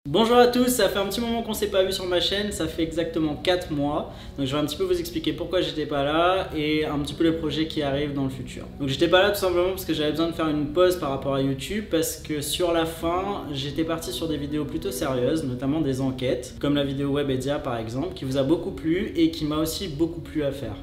Bonjour à tous, ça fait un petit moment qu'on s'est pas vu sur ma chaîne, ça fait exactement 4 mois. Donc je vais un petit peu vous expliquer pourquoi j'étais pas là et un petit peu les projets qui arrivent dans le futur. Donc j'étais pas là tout simplement parce que j'avais besoin de faire une pause par rapport à YouTube, parce que sur la fin, j'étais parti sur des vidéos plutôt sérieuses, notamment des enquêtes, comme la vidéo Webedia par exemple, qui vous a beaucoup plu et qui m'a aussi beaucoup plu à faire.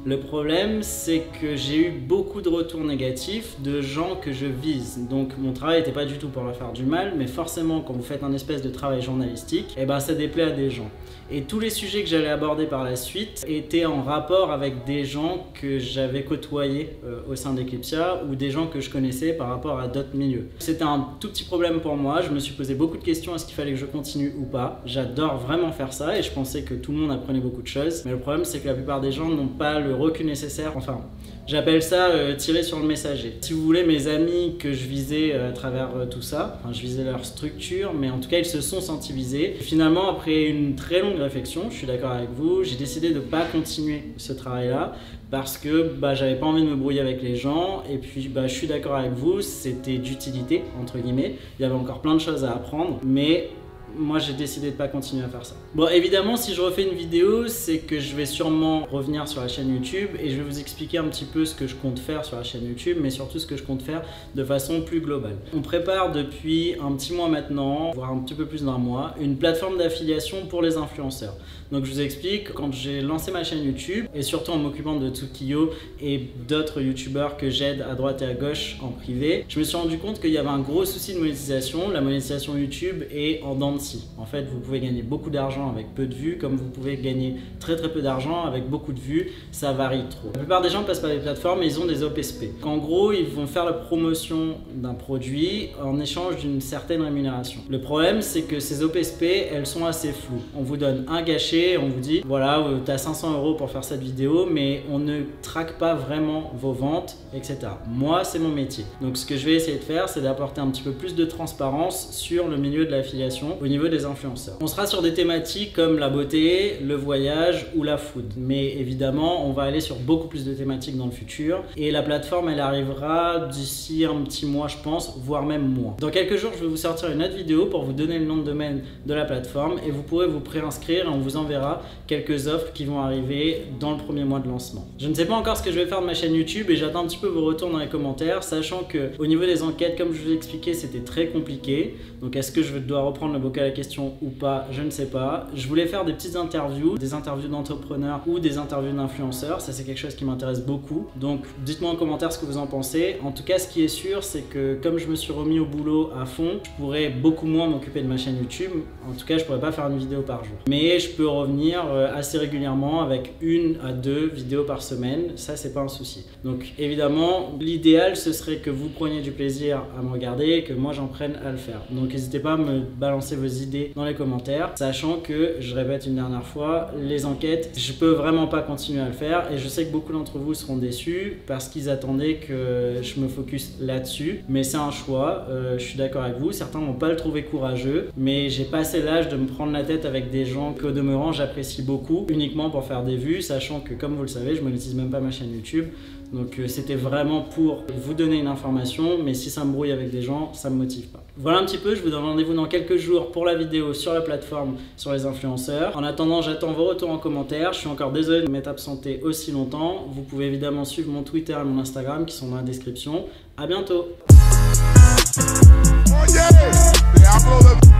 Le problème, c'est que j'ai eu beaucoup de retours négatifs de gens que je vise. Donc mon travail n'était pas du tout pour leur faire du mal, mais forcément quand vous faites un espèce de travail journalistique, ça déplaît à des gens. Et tous les sujets que j'allais aborder par la suite étaient en rapport avec des gens que j'avais côtoyés au sein d'Eclipsia ou des gens que je connaissais par rapport à d'autres milieux. C'était un tout petit problème pour moi, je me suis posé beaucoup de questions, est-ce qu'il fallait que je continue ou pas. J'adore vraiment faire ça et je pensais que tout le monde apprenait beaucoup de choses. Mais le problème, c'est que la plupart des gens n'ont pas le recul nécessaire. Enfin, j'appelle ça tirer sur le messager. Si vous voulez, mes amis que je visais à travers tout ça, enfin, je visais leur structure, mais en tout cas, ils se sont sentis visés. Et finalement, après une très longue réflexion, je suis d'accord avec vous, j'ai décidé de ne pas continuer ce travail-là parce que j'avais pas envie de me brouiller avec les gens et puis je suis d'accord avec vous, c'était d'utilité, entre guillemets. Il y avait encore plein de choses à apprendre, mais moi j'ai décidé de ne pas continuer à faire ça. Bon, évidemment, si je refais une vidéo, c'est que je vais sûrement revenir sur la chaîne YouTube et je vais vous expliquer un petit peu ce que je compte faire sur la chaîne YouTube, mais surtout ce que je compte faire de façon plus globale. On prépare depuis un petit mois maintenant, voire un petit peu plus d'un mois, une plateforme d'affiliation pour les influenceurs. Donc je vous explique, quand j'ai lancé ma chaîne YouTube et surtout en m'occupant de Tsukiyo et d'autres youtubeurs que j'aide à droite et à gauche en privé, je me suis rendu compte qu'il y avait un gros souci de monétisation. La monétisation YouTube est en dents de scie. En fait, vous pouvez gagner beaucoup d'argent avec peu de vues, comme vous pouvez gagner très peu d'argent avec beaucoup de vues, ça varie trop. La plupart des gens passent par des plateformes et ils ont des OPSP. En gros, ils vont faire la promotion d'un produit en échange d'une certaine rémunération. Le problème, c'est que ces OPSP, elles sont assez floues. On vous donne un cachet, on vous dit voilà, tu as 500 € pour faire cette vidéo, mais on ne traque pas vraiment vos ventes, etc. Moi, c'est mon métier. Donc ce que je vais essayer de faire, c'est d'apporter un petit peu plus de transparence sur le milieu de l'affiliation au niveau des influenceurs. On sera sur des thématiques comme la beauté, le voyage ou la food. Mais évidemment, on va aller sur beaucoup plus de thématiques dans le futur. Et la plateforme, elle arrivera d'ici un petit mois, je pense, voire même moins. Dans quelques jours, je vais vous sortir une autre vidéo pour vous donner le nom de domaine de la plateforme et vous pourrez vous préinscrire et on vous enverra quelques offres qui vont arriver dans le premier mois de lancement. Je ne sais pas encore ce que je vais faire de ma chaîne YouTube et j'attends un petit peu vos retours dans les commentaires, sachant que au niveau des enquêtes, comme je vous ai expliqué, c'était très compliqué. Donc est-ce que je dois reprendre le bocal à la question ou pas, je ne sais pas. Je voulais faire des petites interviews, des interviews d'entrepreneurs ou des interviews d'influenceurs. Ça, c'est quelque chose qui m'intéresse beaucoup. Donc dites-moi en commentaire ce que vous en pensez. En tout cas, ce qui est sûr, c'est que comme je me suis remis au boulot à fond, je pourrais beaucoup moins m'occuper de ma chaîne YouTube. En tout cas, je pourrais pas faire une vidéo par jour. Mais je peux revenir assez régulièrement avec 1 à 2 vidéos par semaine. Ça, c'est pas un souci. Donc évidemment, l'idéal, ce serait que vous preniez du plaisir à me regarder et que moi, j'en prenne à le faire. Donc n'hésitez pas à me balancer vos idées dans les commentaires, sachant que, je répète une dernière fois, les enquêtes, je peux vraiment pas continuer à le faire et je sais que beaucoup d'entre vous seront déçus parce qu'ils attendaient que je me focus là-dessus, mais c'est un choix, je suis d'accord avec vous, certains n'ont pas le trouvé courageux, mais j'ai passé l'âge de me prendre la tête avec des gens qu'au demeurant j'apprécie beaucoup, uniquement pour faire des vues, sachant que comme vous le savez, je monétise même pas ma chaîne YouTube. Donc c'était vraiment pour vous donner une information, mais si ça me brouille avec des gens, ça me motive pas. Voilà un petit peu, je vous donne rendez-vous dans quelques jours pour la vidéo sur la plateforme sur les influenceurs. En attendant, j'attends vos retours en commentaire. Je suis encore désolé de m'être absenté aussi longtemps. Vous pouvez évidemment suivre mon Twitter et mon Instagram qui sont dans la description. À bientôt. Oh yeah.